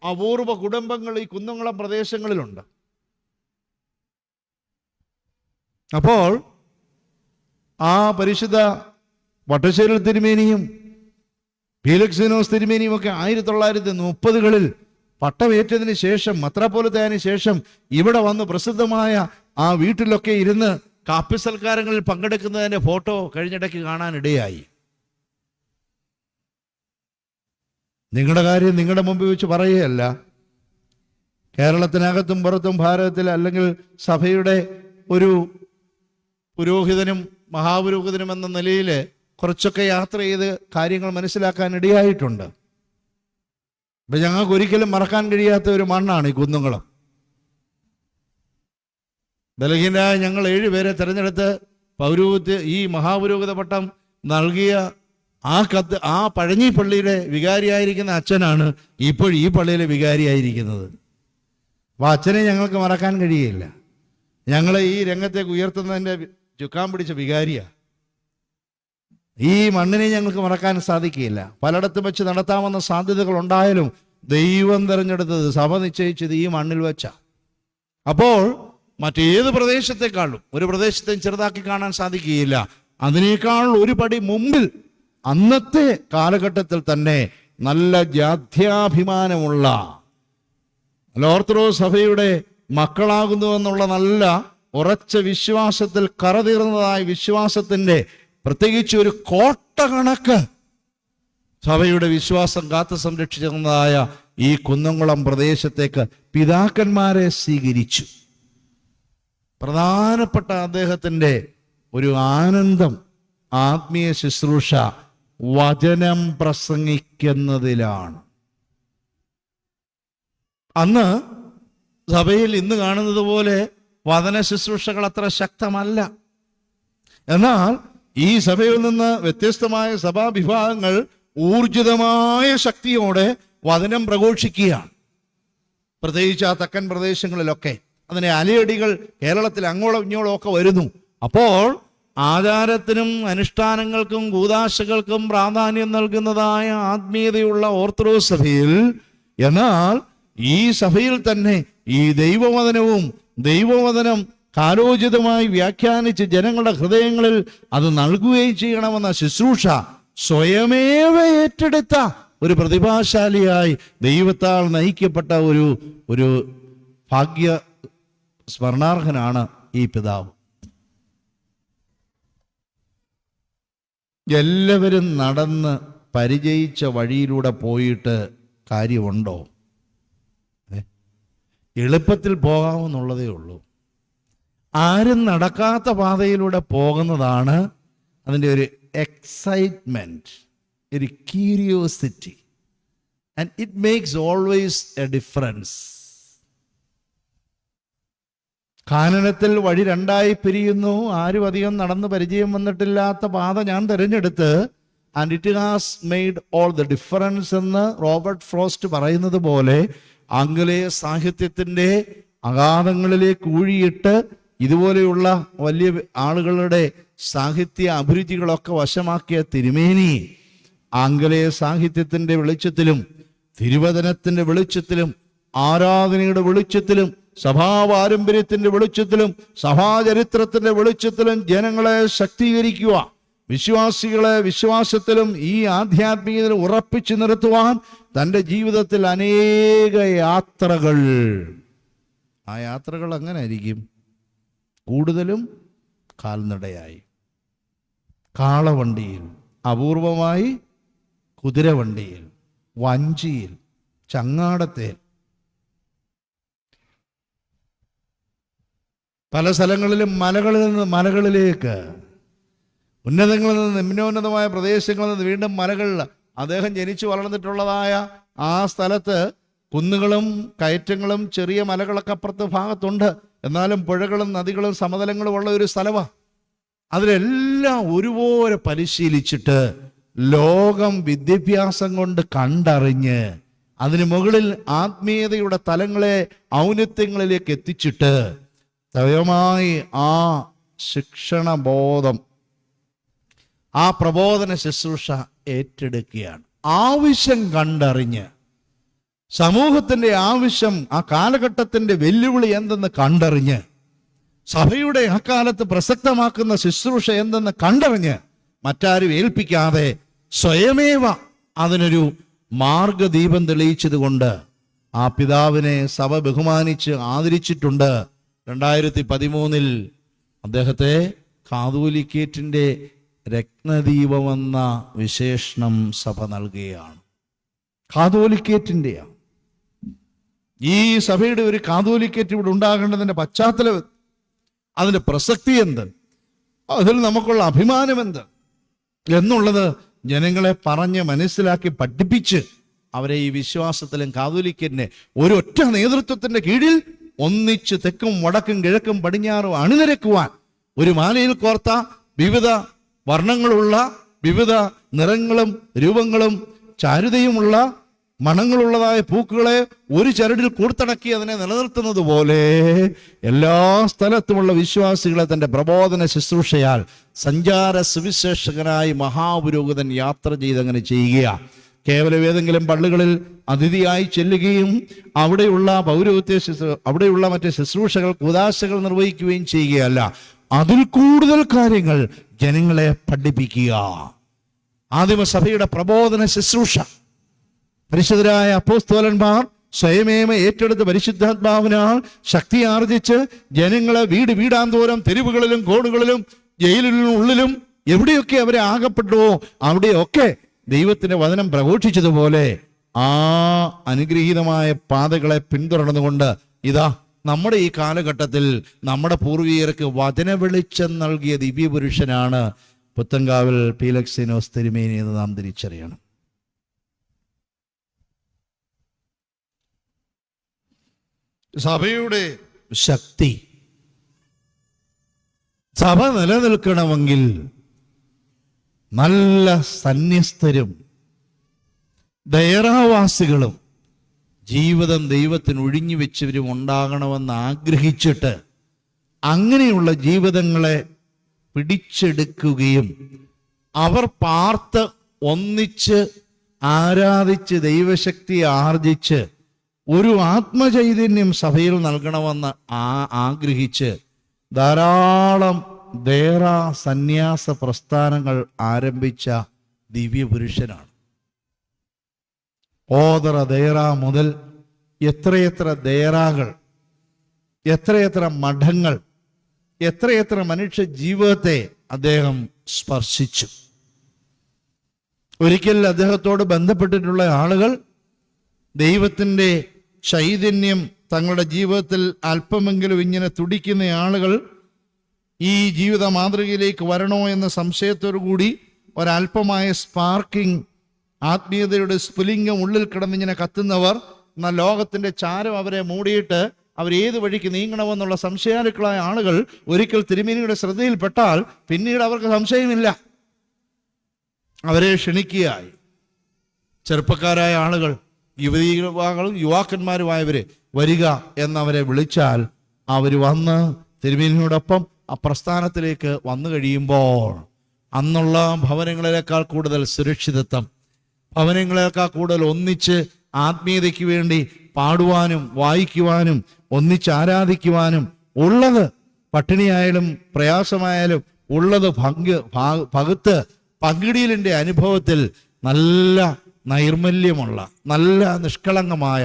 അപൂർവ കുടുംബങ്ങൾ ഈ കുന്നംകുളം പ്രദേശങ്ങളിലുണ്ട്. അപ്പോൾ ആ പരിശുദ്ധ വട്ടശ്ശേരി തിരുമേനിയും ഫീലിക്സിനോസ് തിരുമേനിയും ഒക്കെ 1930കളിൽ പട്ടമേറ്റതിന് ശേഷം മെത്രാപ്പോലിത്തന് ശേഷം ഇവിടെ വന്ന് പ്രസിദ്ധമായ ആ വീട്ടിലൊക്കെ ഇരുന്ന് കാപ്പി സൽക്കാരങ്ങളിൽ പങ്കെടുക്കുന്നതിന്റെ ഫോട്ടോ കഴിഞ്ഞിടയ്ക്ക് കാണാനിടയായി. നിങ്ങളുടെ കാര്യം നിങ്ങളുടെ മുമ്പിൽ വെച്ച് പറയുകയല്ല. കേരളത്തിനകത്തും പുറത്തും ഭാരതത്തിൽ അല്ലെങ്കിൽ സഭയുടെ ഒരു പുരോഹിതനും മഹാപുരോഹിതനും എന്ന നിലയിൽ കുറച്ചൊക്കെ യാത്ര ചെയ്ത് കാര്യങ്ങൾ മനസ്സിലാക്കാൻ ഇടയായിട്ടുണ്ട്. ഇപ്പം ഞങ്ങൾക്ക് ഒരിക്കലും മറക്കാൻ കഴിയാത്ത ഒരു മണ്ണാണ് ഈ കുന്നുംകുളം. ബലഹീനരായ ഞങ്ങൾ 7 പേരെ തിരഞ്ഞെടുത്ത് ഈ മഹാപുരോഹിത പട്ടം നൽകിയ ആ പഴഞ്ഞി പള്ളിയുടെ വികാരിയായിരിക്കുന്ന അച്ഛനാണ് ഇപ്പോൾ ഈ പള്ളിയിലെ വികാരിയായിരിക്കുന്നത്. അപ്പോൾ അച്ഛനെ ഞങ്ങൾക്ക് മറക്കാൻ കഴിയില്ല. ഞങ്ങളെ ഈ രംഗത്തേക്ക് ഉയർത്തുന്നതിൻ്റെ ചുക്കാൻ പിടിച്ച വികാരിയാണ്. ഈ മണ്ണിനെ ഞങ്ങൾക്ക് മറക്കാൻ സാധിക്കില്ല. പലയിടത്തും വെച്ച് നടത്താമെന്ന സാധ്യതകൾ ഉണ്ടായാലും ദൈവം തിരഞ്ഞെടുത്തത്, സഭ നിശ്ചയിച്ചത് ഈ മണ്ണിൽ വെച്ച. അപ്പോൾ മറ്റേത് പ്രദേശത്തെക്കാളും ഒരു പ്രദേശത്തെയും ചെറുതാക്കി കാണാൻ സാധിക്കുകയില്ല. അതിനേക്കാൾ ഒരു പടി മുമ്പിൽ അന്നത്തെ കാലഘട്ടത്തിൽ തന്നെ നല്ല ജാത്യാഭിമാനമുള്ള ഓർത്തഡോക്സ് സഭയുടെ മക്കളാകുന്നുവെന്നുള്ള നല്ല ഉറച്ച വിശ്വാസത്തിൽ കറതീർന്നതായ വിശ്വാസത്തിന്റെ പ്രത്യേകിച്ച് ഒരു കോട്ട കണക്ക് സഭയുടെ വിശ്വാസം കാത്തു സംരക്ഷിച്ചിരുന്നതായ ഈ കുന്നംകുളം പ്രദേശത്തേക്ക് പിതാക്കന്മാരെ സ്വീകരിച്ചു. പ്രധാനപ്പെട്ട അദ്ദേഹത്തിൻ്റെ ഒരു ആനന്ദം ആത്മീയ ശുശ്രൂഷ വചനം പ്രസംഗിക്കുന്നതിലാണ്. അന്ന് സഭയിൽ ഇന്ന് കാണുന്നത് പോലെ വചന ശുശ്രൂഷകൾ അത്ര ശക്തമല്ല. എന്നാൽ ഈ സഭയിൽ നിന്ന് വ്യത്യസ്തമായ സഭാവിഭാഗങ്ങൾ ഊർജിതമായ ശക്തിയോടെ വചനം പ്രഘോഷിക്കുകയാണ്. പ്രത്യേകിച്ച് ആ തെക്കൻ പ്രദേശങ്ങളിലൊക്കെ അതിനെ അലയടികൾ കേരളത്തിൽ അങ്ങോളം ഇങ്ങോളം ഒക്കെ വരുന്നു. അപ്പോൾ ആചാരത്തിനും അനുഷ്ഠാനങ്ങൾക്കും കൂദാശകൾക്കും പ്രാധാന്യം നൽകുന്നതായ ആത്മീയതയുള്ള ഓർത്തഡോക്സ് സഭയിൽ, എന്നാൽ ഈ സഭയിൽ തന്നെ ഈ ദൈവവചനം കാലോചിതമായി വ്യാഖ്യാനിച്ച് ജനങ്ങളുടെ ഹൃദയങ്ങളിൽ അത് നൽകുകയും ചെയ്യണമെന്ന ശുശ്രൂഷ സ്വയമേവ ഏറ്റെടുത്ത ഒരു പ്രതിഭാശാലിയായി ദൈവത്താൽ നയിക്കപ്പെട്ട ഒരു ഭാഗ്യ സ്മരണാർഹനാണ് ഈ പിതാവ്. എല്ലാവരും നടന്ന് പരിചയിച്ച വഴിയിലൂടെ പോയിട്ട് കാര്യമുണ്ടോ? എളുപ്പത്തിൽ പോകാമെന്നുള്ളതേ ഉള്ളൂ. ആരും നടക്കാത്ത പാതയിലൂടെ പോകുന്നതാണ് അതിൻ്റെ ഒരു എക്സൈറ്റ്മെന്റ്, ഒരു curiosity, and it makes always a difference. കാനനത്തിൽ വഴി 2ആയി പിരിയുന്നു. ആരും അധികം നടന്ന് പരിചയം വന്നിട്ടില്ലാത്ത പാത ഞാൻ തിരഞ്ഞെടുത്ത്, and it has made all the difference എന്ന് റോബർട്ട് ഫ്രോസ്റ്റ് പറയുന്നത് പോലെ ആംഗലേയ സാഹിത്യത്തിൻ്റെ അഗാധങ്ങളിലേക്ക് ഊഴിയിട്ട് ഇതുപോലെയുള്ള വലിയ ആളുകളുടെ സാഹിത്യ അഭിരുചികളൊക്കെ വശമാക്കിയ തിരുമേനി ആംഗലേയ സാഹിത്യത്തിൻ്റെ വെളിച്ചത്തിലും തിരുവചനത്തിൻ്റെ വെളിച്ചത്തിലും ആരാധനയുടെ വെളിച്ചത്തിലും സഭാപാരമ്പര്യത്തിന്റെ വെളിച്ചത്തിലും സഭാചരിത്രത്തിന്റെ വെളിച്ചത്തിലും ജനങ്ങളെ ശക്തീകരിക്കുക, വിശ്വാസികളെ വിശ്വാസത്തിലും ഈ ആധ്യാത്മികതയിൽ ഉറപ്പിച്ചു നിർത്തുവാൻ തൻ്റെ ജീവിതത്തിൽ അനേക യാത്രകൾ. ആ യാത്രകൾ അങ്ങനെ ആയിരിക്കും, കൂടുതലും കാൽനടയായി, കാളവണ്ടിയിൽ, അപൂർവമായി കുതിരവണ്ടിയിൽ, വഞ്ചിയിൽ, ചങ്ങാടത്തേൽ. പല സ്ഥലങ്ങളിലും മലകളിൽ നിന്ന് മലകളിലേക്ക്, ഉന്നതങ്ങളിൽ നിന്ന് നിമ്നോന്നതമായ പ്രദേശങ്ങളിൽ നിന്ന് വീണ്ടും മലകളിൽ. അദ്ദേഹം ജനിച്ചു വളർന്നിട്ടുള്ളതായ ആ സ്ഥലത്ത് കുന്നുകളും കയറ്റങ്ങളും ചെറിയ മലകളൊക്കെ അപ്പുറത്ത് ഭാഗത്തുണ്ട്. എന്നാലും പുഴകളും നദികളും സമതലങ്ങളും ഉള്ള ഒരു സ്ഥലമാണ്. അതിലെല്ലാം ഒരുപോലെ പരിശീലിച്ചിട്ട് ലോകം വിദ്യാഭ്യാസം കൊണ്ട് കണ്ടറിഞ്ഞ് അതിന് മുകളിൽ ആത്മീയതയുടെ തലങ്ങളെ ഔന്നത്യങ്ങളിലേക്ക് എത്തിച്ചിട്ട് സ്വയമായി ആ ശിക്ഷണബോധം, ആ പ്രബോധന ശുശ്രൂഷ ഏറ്റെടുക്കുകയാണ്. ആവശ്യം കണ്ടറിഞ്ഞ്, സമൂഹത്തിന്റെ ആവശ്യം, ആ കാലഘട്ടത്തിന്റെ വെല്ലുവിളി എന്തെന്ന് കണ്ടറിഞ്ഞ്, സഭയുടെ അക്കാലത്ത് പ്രസക്തമാക്കുന്ന ശുശ്രൂഷ എന്തെന്ന് കണ്ടറിഞ്ഞ്, മറ്റാരും ഏൽപ്പിക്കാതെ സ്വയമേവ അതിനൊരു മാർഗദീപം തെളിയിച്ചത് കൊണ്ട് ആ പിതാവിനെ സഭ ബഹുമാനിച്ച് ആദരിച്ചിട്ടുണ്ട്. 2013 അദ്ദേഹത്തെ കാതോലിക്കേറ്റിൻ്റെ രത്നദീപമെന്ന വിശേഷണം സഭ നൽകുകയാണ്. കാതോലിക്കേറ്റിൻ്റെയാണ്. ഈ സഭയുടെ ഒരു കാതോലിക്കേറ്റ് ഇവിടെ ഉണ്ടാകേണ്ടതിൻ്റെ പശ്ചാത്തലം, അതിൻ്റെ പ്രസക്തി എന്ത്, അതിൽ നമുക്കുള്ള അഭിമാനം എന്ത് എന്നുള്ളത് ജനങ്ങളെ പറഞ്ഞ് മനസ്സിലാക്കി പഠിപ്പിച്ച് അവരെ ഈ വിശ്വാസത്തിലും കാതോലിക്കറ്റിനെ ഒരൊറ്റ നേതൃത്വത്തിന്റെ കീഴിൽ ഒന്നിച്ച് തെക്കും വടക്കും കിഴക്കും പടിഞ്ഞാറും അണിനിരക്കുവാൻ, ഒരു മാലയിൽ കോർത്ത വിവിധ വർണ്ണങ്ങളുള്ള, വിവിധ നിറങ്ങളും രൂപങ്ങളും ചാരുതയുമുള്ള മണങ്ങളുള്ളതായ പൂക്കളെ ഒരു ചരടിൽ കൂർത്തിണക്കി അതിനെ നിലനിർത്തുന്നത് പോലെ എല്ലാ സ്ഥലത്തുമുള്ള വിശ്വാസികളെ തൻ്റെ പ്രബോധന ശുശ്രൂഷയാൽ സഞ്ചാര സുവിശേഷകനായി മഹാപുരോഹിതൻ യാത്ര ചെയ്തങ്ങനെ ചെയ്യുക. കേവലം ഏതെങ്കിലും പള്ളികളിൽ അതിഥിയായി ചെല്ലുകയും അവിടെയുള്ള അവിടെയുള്ള മറ്റ് ശുശ്രൂഷകൾ കൂദാശകൾ നിർവഹിക്കുകയും ചെയ്യുകയല്ല, അതിൽ കൂടുതൽ കാര്യങ്ങൾ ജനങ്ങളെ പഠിപ്പിക്കുക. ആദിമസഭയുടെ പ്രബോധന ശുശ്രൂഷ പരിശുദ്ധരായ അപ്പോസ്തലന്മാർ സ്വയമേവ ഏറ്റെടുത്ത് പരിശുദ്ധാത്മാവിനാൽ ശക്തി ആർജിച്ച് ജനങ്ങളെ വീട് വീടാന്തോറും തെരുവുകളിലും കോണുകളിലും ജയിലിലും ഉള്ളിലും എവിടെയൊക്കെ അവരെ ആകപ്പെട്ടുവോ അവിടെയൊക്കെ ദൈവത്തിന്റെ വചനം പ്രഘോഷിച്ചതുപോലെ ആ അനുഗ്രഹീതമായ പാതകളെ പിന്തുടർന്നുകൊണ്ട് ഇതാ നമ്മുടെ ഈ കാലഘട്ടത്തിൽ നമ്മുടെ പൂർവികർക്ക് വചന വെളിച്ചം നൽകിയ ദിവ്യപുരുഷനാണ് പുത്തൻകാവിൽ പീലക്സിനോസ് തിരുമേനി എന്ന് നാം തിരിച്ചറിയണം. സഭയുടെ ശക്തി, സഭ നിലനിൽക്കണമെങ്കിൽ നല്ല സന്യസ്തരും ദയറാവാസികളും ജീവിതം ദൈവത്തിന് ഒഴിഞ്ഞു വെച്ചവരും ഉണ്ടാകണമെന്ന് ആഗ്രഹിച്ചിട്ട് അങ്ങനെയുള്ള ജീവിതങ്ങളെ പിടിച്ചെടുക്കുകയും അവർ പാർത്ത് ഒന്നിച്ച് ആരാധിച്ച് ദൈവശക്തി ആർജിച്ച് ഒരു ആത്മചൈതന്യം സഭയിൽ നൽകണമെന്ന് ആഗ്രഹിച്ച് ധാരാളം ദേറ സന്യാസ പ്രസ്ഥാനങ്ങൾ ആരംഭിച്ച ദിവ്യപുരുഷനാണ്. ഓതറ ദേറ മുതൽ എത്രയെത്ര ദേറാകൾ, എത്രയെത്ര മഠങ്ങൾ, എത്രയെത്ര മനുഷ്യ ജീവിതത്തെ അദ്ദേഹം സ്പർശിച്ചു. ഒരിക്കൽ അദ്ദേഹത്തോട് ബന്ധപ്പെട്ടിട്ടുള്ള ആളുകൾ ദൈവത്തിൻ്റെ ചൈതന്യം തങ്ങളുടെ ജീവിതത്തിൽ അല്പമെങ്കിലും ഇങ്ങനെ തുടിക്കുന്ന ആളുകൾ ഈ ജീവിത മാതൃകയിലേക്ക് വരണോ എന്ന സംശയത്തോടു കൂടി ഒരല്പമായ സ്പാർക്കിംഗ്, ആത്മീയതയുടെ സ്ഫുലിംഗം ഉള്ളിൽ കിടന്നിങ്ങനെ കത്തുന്നവർ, എന്നാൽ ലോകത്തിന്റെ ചാരം അവരെ മൂടിയിട്ട് അവരേത് വഴിക്ക് നീങ്ങണമെന്നുള്ള സംശയാലുക്കളായ ആളുകൾ ഒരിക്കൽ തിരുമേനിയുടെ ശ്രദ്ധയിൽപ്പെട്ടാൽ പിന്നീട് അവർക്ക് സംശയമില്ല, അവരെ ക്ഷണിക്കുകയായി. ചെറുപ്പക്കാരായ ആളുകൾ, യുവാക്കന്മാരുമായവര് വരിക എന്നവരെ വിളിച്ചാൽ അവർ വന്ന് തിരുമേനിയോടൊപ്പം ആ പ്രസ്ഥാനത്തിലേക്ക് വന്നു കഴിയുമ്പോൾ അന്നുള്ള ഭവനങ്ങളെക്കാൾ കൂടുതൽ സുരക്ഷിതത്വം, ഭവനങ്ങളെക്കാൾ കൂടുതൽ ഒന്നിച്ച് ആത്മീയതയ്ക്ക് വേണ്ടി പാടുവാനും വായിക്കുവാനും ഒന്നിച്ച് ആരാധിക്കുവാനും, ഉള്ളത് പട്ടിണിയായാലും പ്രയാസമായാലും ഉള്ളത് പകുത്ത് പങ്കിടീലിൻ്റെ അനുഭവത്തിൽ നല്ല നൈർമല്യമുള്ള, നല്ല നിഷ്കളങ്കമായ,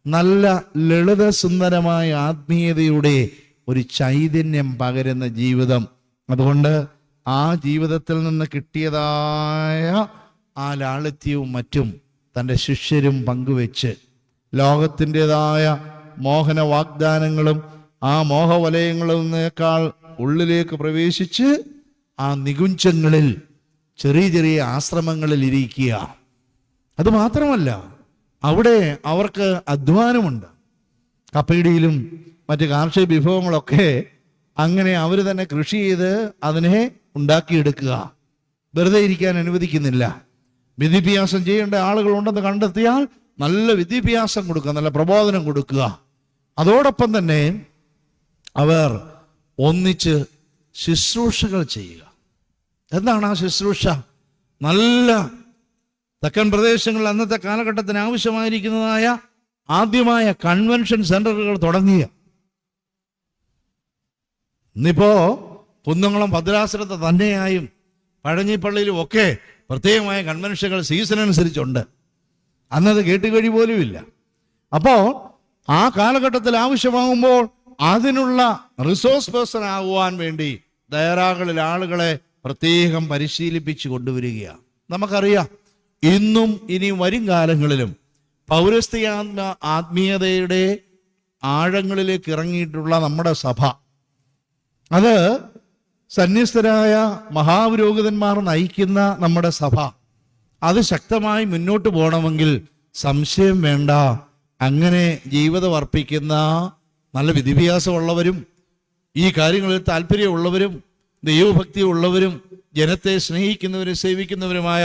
നല്ല ലളിതസുന്ദരമായ ആത്മീയതയുടെ ഒരു ചൈതന്യം പകരുന്ന ജീവിതം. അതുകൊണ്ട് ആ ജീവിതത്തിൽ നിന്ന് കിട്ടിയതായ ആ ലാളിത്യവും മറ്റും തൻ്റെ ശിഷ്യരും പങ്കുവെച്ച് ലോകത്തിൻ്റെതായ മോഹന വാഗ്ദാനങ്ങളും ആ മോഹവലയങ്ങളിനേക്കാൾ ഉള്ളിലേക്ക് പ്രവേശിച്ച് ആ നികുഞ്ചങ്ങളിൽ ചെറിയ ചെറിയ ആശ്രമങ്ങളിൽ ഇരിക്കുക. അതുമാത്രമല്ല, അവിടെ അവർക്ക് അധ്വാനമുണ്ട്. കപ്പയിടിയിലും മറ്റ് കാർഷിക വിഭവങ്ങളൊക്കെ അങ്ങനെ അവർ തന്നെ കൃഷി ചെയ്ത് അതിനെ ഉണ്ടാക്കിയെടുക്കുക. വെറുതെ ഇരിക്കാൻ അനുവദിക്കുന്നില്ല. വിദ്യാഭ്യാസം ചെയ്യേണ്ട ആളുകളുണ്ടെന്ന് കണ്ടെത്തിയാൽ നല്ല വിദ്യാഭ്യാസം കൊടുക്കുക, നല്ല പ്രബോധനം കൊടുക്കുക. അതോടൊപ്പം തന്നെ അവർ ഒന്നിച്ച് ശുശ്രൂഷകൾ ചെയ്യുക. എന്താണ് ആ ശുശ്രൂഷ? നല്ല തെക്കൻ പ്രദേശങ്ങളിൽ അന്നത്തെ കാലഘട്ടത്തിന് ആവശ്യമായിരിക്കുന്നതായ ആദ്യമായ കൺവെൻഷൻ സെന്ററുകൾ തുടങ്ങിയ. ഇന്നിപ്പോ കുന്നംകുളം ഭദ്രാസനത്തെ തന്നെയായും പഴഞ്ഞിപ്പള്ളിയിലും ഒക്കെ പ്രത്യേകമായ കൺവെൻഷനുകൾ സീസൺ അനുസരിച്ചുണ്ട്. അന്നത് കേട്ടുകഴി പോലും ഇല്ല. അപ്പോൾ ആ കാലഘട്ടത്തിൽ ആവശ്യമാകുമ്പോൾ അതിനുള്ള റിസോഴ്സ് പേഴ്സൺ ആകുവാൻ വേണ്ടി ദയറാകളിൽ ആളുകളെ പ്രത്യേകം പരിശീലിപ്പിച്ചു കൊണ്ടുവരികയാണ്. നമുക്കറിയാം, ഇന്നും ഇനി വരും കാലങ്ങളിലും പൗരസ്ത്യ ആത്മീയതയുടെ ആഴങ്ങളിലേക്ക് ഇറങ്ങിയിട്ടുള്ള നമ്മുടെ സഭ, അത് സന്യസ്തരായ മഹാപുരോഹിതന്മാർ നയിക്കുന്ന നമ്മുടെ സഭ, അത് ശക്തമായി മുന്നോട്ട് പോകണമെങ്കിൽ സംശയം വേണ്ട, അങ്ങനെ ജീവിതം അർപ്പിക്കുന്ന നല്ല വിദ്യാഭ്യാസമുള്ളവരും ഈ കാര്യങ്ങളിൽ താല്പര്യമുള്ളവരും ദൈവഭക്തിയുള്ളവരും ജനത്തെ സ്നേഹിക്കുന്നവരും സേവിക്കുന്നവരുമായ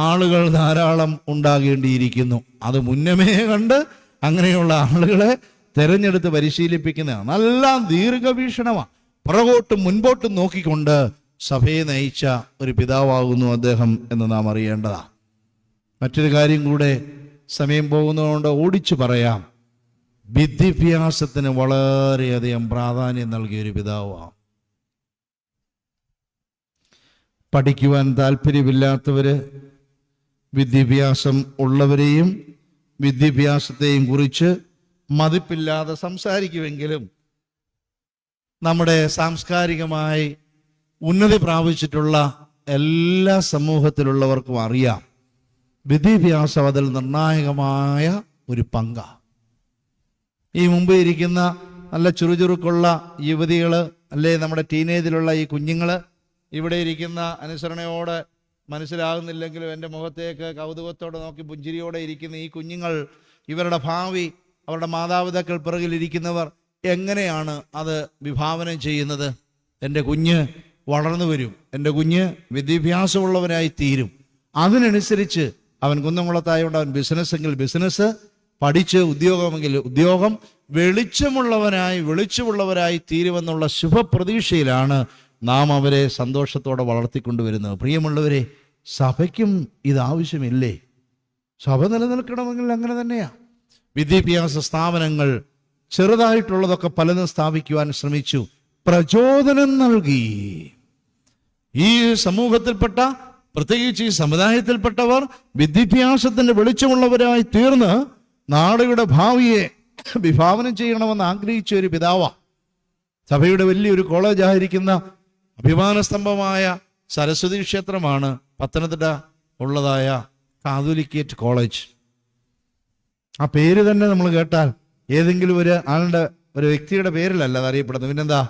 ആളുകൾ ധാരാളം ഉണ്ടാകേണ്ടിയിരിക്കുന്നു. അത് മുന്നമേ കണ്ട് അങ്ങനെയുള്ള ആളുകളെ തെരഞ്ഞെടുത്ത് പരിശീലിപ്പിക്കുന്നതാണ്. നല്ല ദീർഘവീക്ഷണമാണ്. പുറകോട്ടും മുൻപോട്ടും നോക്കിക്കൊണ്ട് സഭയെ നയിച്ച ഒരു പിതാവാകുന്നു അദ്ദേഹം എന്ന് നാം അറിയേണ്ടതാണ്. മറ്റൊരു കാര്യം കൂടെ സമയം പോകുന്നതുകൊണ്ട് ഓടിച്ചു പറയാം. വിദ്യാഭ്യാസത്തിന് വളരെയധികം പ്രാധാന്യം നൽകിയൊരു പിതാവാണ്. പഠിക്കുവാൻ താല്പര്യമില്ലാത്തവര് വിദ്യാഭ്യാസം ഉള്ളവരെയും വിദ്യാഭ്യാസത്തെയും കുറിച്ച് മതിപ്പില്ലാതെ സംസാരിക്കുമെങ്കിലും നമ്മുടെ സാംസ്കാരികമായി ഉന്നതി പ്രാപിച്ചിട്ടുള്ള എല്ലാ സമൂഹത്തിലുള്ളവർക്കും അറിയാം, വിദ്യാഭ്യാസം അതിൽ നിർണായകമായ ഒരു പങ്കാണ്. ഈ മുമ്പ് ഇരിക്കുന്ന നല്ല ചുറുചുറുക്കുള്ള യുവതികൾ, അല്ലേ നമ്മുടെ ടീനേജിലുള്ള ഈ കുഞ്ഞുങ്ങൾ, ഇവിടെ ഇരിക്കുന്ന അനുസരണയോടെ മനസ്സിലാകുന്നില്ലെങ്കിലും എൻ്റെ മുഖത്തേക്ക് കൗതുകത്തോടെ നോക്കി പുഞ്ചിരിയോടെ ഇരിക്കുന്ന ഈ കുഞ്ഞുങ്ങൾ, ഇവരുടെ ഭാവി, അവരുടെ മാതാപിതാക്കൾ പിറകിലിരിക്കുന്നവർ എങ്ങനെയാണ് അത് വിഭാവനം ചെയ്യുന്നത്? എൻ്റെ കുഞ്ഞ് വളർന്നു വരും, എൻ്റെ കുഞ്ഞ് വിദ്യാഭ്യാസമുള്ളവനായി തീരും, അതിനനുസരിച്ച് അവൻ കുന്നംകുളത്തായതുകൊണ്ട് അവൻ ബിസിനസ്സെങ്കിൽ ബിസിനസ്, പഠിച്ച് ഉദ്യോഗമെങ്കിൽ ഉദ്യോഗം, വെളിച്ചമുള്ളവരായി തീരുമെന്നുള്ള ശുഭപ്രതീക്ഷയിലാണ് നാം അവരെ സന്തോഷത്തോടെ വളർത്തിക്കൊണ്ടുവരുന്നത്. പ്രിയമുള്ളവരെ, സഭയ്ക്കും ഇതാവശ്യമില്ലേ? സഭ നിലനിൽക്കണമെങ്കിൽ അങ്ങനെ തന്നെയാണ്. വിദ്യാഭ്യാസ സ്ഥാപനങ്ങൾ ചെറുതായിട്ടുള്ളതൊക്കെ പലതും സ്ഥാപിക്കുവാൻ ശ്രമിച്ചു, പ്രചോദനം നൽകി. ഈ സമൂഹത്തിൽപ്പെട്ട, പ്രത്യേകിച്ച് ഈ സമുദായത്തിൽപ്പെട്ടവർ വിദ്യാഭ്യാസത്തിന്റെ വെളിച്ചമുള്ളവരായി തീർന്ന് നാടുകളുടെ ഭാവിയെ വിഭാവനം ചെയ്യണമെന്ന് ആഗ്രഹിച്ച ഒരു പിതാവാണ്. സഭയുടെ വലിയൊരു കോളേജായിരിക്കുന്ന അഭിമാനസ്തംഭമായ സരസ്വതി ക്ഷേത്രമാണ് പത്തനംതിട്ട ഉള്ളതായ കാതോലിക്കേറ്റ് കോളേജ്. ആ പേര് തന്നെ നമ്മൾ കേട്ടാൽ ഏതെങ്കിലും ഒരു ആളുടെ, ഒരു വ്യക്തിയുടെ പേരിലല്ല അത് അറിയപ്പെടുന്നത്. പിന്നെന്താ?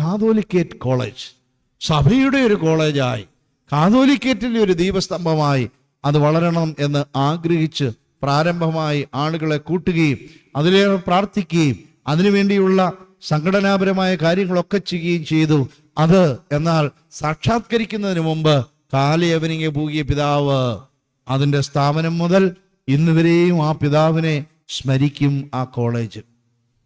Catholicate college. സഭയുടെ ഒരു കോളേജായി, കാതോലിക്കേറ്റിന്റെ ഒരു ദീപസ്തംഭമായി അത് വളരണം എന്ന് ആഗ്രഹിച്ച് പ്രാരംഭമായി ആളുകളെ കൂട്ടുകയും അതിലേറെ പ്രാർത്ഥിക്കുകയും അതിനുവേണ്ടിയുള്ള സംഘടനാപരമായ കാര്യങ്ങളൊക്കെ ചെയ്യുകയും ചെയ്തു. അത് എന്നാൽ സാക്ഷാത്കരിക്കുന്നതിന് മുമ്പ് കാലയവനിങ്ങ പൂകിയ പിതാവ് അതിൻ്റെ സ്ഥാപനം മുതൽ ഇന്നുവരെയും ആ പിതാവിനെ സ്മരിക്കും ആ കോളേജ്.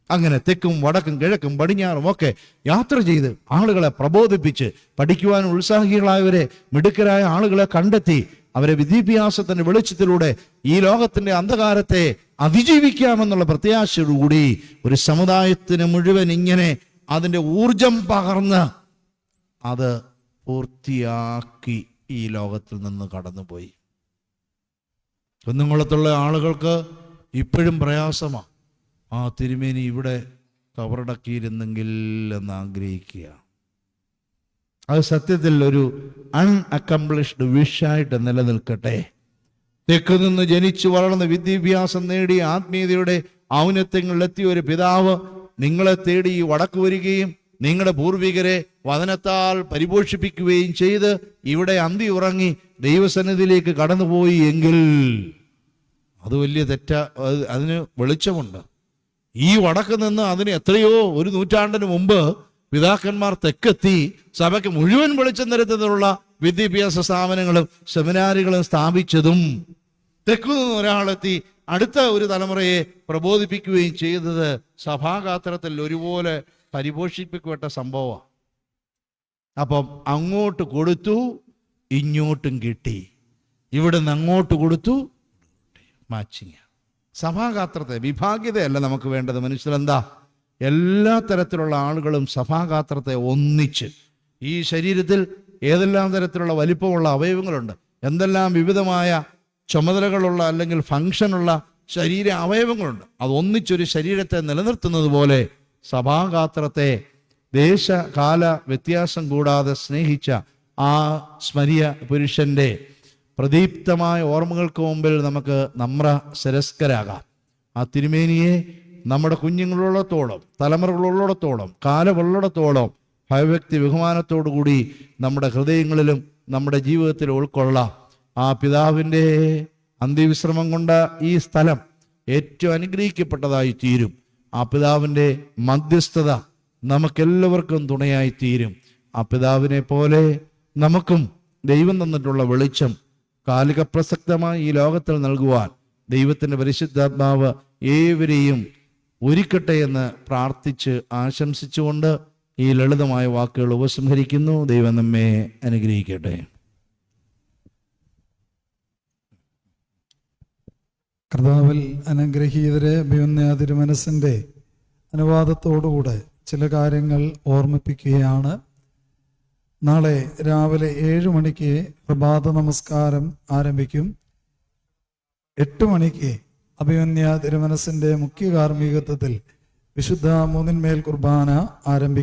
അങ്ങനെ തെക്കും വടക്കും കിഴക്കും പടിഞ്ഞാറും ഒക്കെ യാത്ര ചെയ്ത് ആളുകളെ പ്രബോധിപ്പിച്ച് പഠിക്കുവാൻ ഉത്സാഹികളായവരെ, മിടുക്കരായ ആളുകളെ കണ്ടെത്തി അവരെ വിദ്യാഭ്യാസത്തിന്റെ വെളിച്ചത്തിലൂടെ ഈ ലോകത്തിന്റെ അന്ധകാരത്തെ അതിജീവിക്കാമെന്നുള്ള പ്രത്യാശയോടുകൂടി ഒരു സമുദായത്തിന് മുഴുവൻ ഇങ്ങനെ അതിൻ്റെ ഊർജം പകർന്ന് അത് പൂർത്തിയാക്കി ഈ ലോകത്തിൽ നിന്ന് കടന്നുപോയി. കുന്നംകുളത്തുള്ള ആളുകൾക്ക് ഇപ്പോഴും പ്രയാസമാണ്. ആ തിരുമേനി ഇവിടെ കബറടക്കിയിരുന്നെങ്കിൽ എന്ന് ആഗ്രഹിക്കുക. അത് സത്യത്തിൽ ഒരു അൺഅക്കംപ്ലിഷ്ഡ് വിഷായിട്ട് നിലനിൽക്കട്ടെ. തെക്ക് നിന്ന് ജനിച്ചു വളർന്ന വിദ്യാഭ്യാസം നേടി ആത്മീയതയുടെ ഔന്നത്യങ്ങളിലെത്തിയ ഒരു പിതാവ് നിങ്ങളെ തേടി വടക്ക് വരികയും നിങ്ങളുടെ പൂർവികരെ വചനത്താൽ പരിപോഷിപ്പിക്കുകയും ചെയ്ത് ഇവിടെ അന്തി ഉറങ്ങി ദൈവസന്നിധിയിലേക്ക് കടന്നുപോയി എങ്കിൽ അത് വലിയ അതിന് വെളിച്ചമുണ്ട്. ഈ വടക്ക് നിന്ന് അതിന് എത്രയോ ഒരു നൂറ്റാണ്ടിന് മുമ്പ് പിതാക്കന്മാർ തെക്കെത്തി സഭയ്ക്ക് മുഴുവൻ വെളിച്ചം തരത്തിലുള്ള വിദ്യാഭ്യാസ സ്ഥാപനങ്ങളും സെമിനാറുകളും സ്ഥാപിച്ചതും തെക്കു നിന്ന് ഒരാളെത്തി അടുത്ത ഒരു തലമുറയെ പ്രബോധിപ്പിക്കുകയും ചെയ്തത് സഭാഗാത്രത്തിൽ ഒരുപോലെ പരിപോഷിപ്പിക്കപ്പെട്ട സംഭവമാണ്. അപ്പം അങ്ങോട്ട് കൊടുത്തു, ഇങ്ങോട്ടും കിട്ടി. ഇവിടെ നിന്ന് അങ്ങോട്ട് കൊടുത്തു, മാച്ചിങ്. സഭാഗാത്രത്തെ വിഭാഗ്യതയല്ല നമുക്ക് വേണ്ടത്. മനുഷ്യരെന്താ, എല്ലാ തരത്തിലുള്ള ആളുകളും സഭാഗാത്രത്തെ ഒന്നിച്ച്, ഈ ശരീരത്തിൽ ഏതെല്ലാം തരത്തിലുള്ള വലിപ്പമുള്ള അവയവങ്ങളുണ്ട്, എന്തെല്ലാം വിവിധമായ ചുമതലകളുള്ള അല്ലെങ്കിൽ ഫങ്ഷനുള്ള ശരീര അവയവങ്ങളുണ്ട്, അതൊന്നിച്ചൊരു ശരീരത്തെ നിലനിർത്തുന്നത് പോലെ സഭാഗാത്രത്തെ ദേശകാല വ്യത്യാസം കൂടാതെ സ്നേഹിച്ച ആ സ്മരിയ പുരുഷന്റെ പ്രദീപ്തമായ ഓർമ്മകൾക്ക് മുമ്പിൽ നമുക്ക് നമ്ര ശിരസ്കരാകാം. ആ തിരുമേനിയെ നമ്മുടെ കുഞ്ഞുങ്ങളുള്ളിടത്തോളം, തലമുറകളുള്ളിടത്തോളം, കാലമുള്ളിടത്തോളം ഭയഭക്തി ബഹുമാനത്തോടു കൂടി നമ്മുടെ ഹൃദയങ്ങളിലും നമ്മുടെ ജീവിതത്തിൽ ഉൾക്കൊള്ളാം. ആ പിതാവിൻ്റെ അന്ത്യവിശ്രമം കൊണ്ട ഈ സ്ഥലം ഏറ്റവും അനുഗ്രഹിക്കപ്പെട്ടതായി തീരും. ആ പിതാവിൻ്റെ മധ്യസ്ഥത നമുക്കെല്ലാവർക്കും തുണയായി തീരും. ആ പിതാവിനെ പോലെ നമുക്കും ദൈവം തന്നിട്ടുള്ള വെളിച്ചം കാലിക പ്രസക്തമായി ഈ ലോകത്തിൽ നൽകുവാൻ ദൈവത്തിൻ്റെ പരിശുദ്ധാത്മാവ് ഏവരെയും ഒരുക്കട്ടെ എന്ന് പ്രാർത്ഥിച്ച് ആശംസിച്ചുകൊണ്ട് ഈ ലളിതമായ വാക്കുകൾ ഉപസംഹരിക്കുന്നു. ദൈവം നമ്മെ അനുഗ്രഹിക്കട്ടെ. കർത്താവിൽ അനുഗ്രഹീതരെ അഭിമന്യ തിരുമനസ്സിൻ്റെ അനുവാദത്തോടുകൂടെ ചില കാര്യങ്ങൾ ഓർമ്മിപ്പിക്കുകയാണ്. നാളെ രാവിലെ 7 മണിക്ക് പ്രഭാത നമസ്കാരം ആരംഭിക്കും. 8 മണിക്ക് അഭിമന്യ തിരുമനസ്സിൻ്റെ മുഖ്യ കാർമ്മികത്വത്തിൽ വിശുദ്ധ മൂന്നിന്മേൽ കുർബാന ആരംഭിക്കും.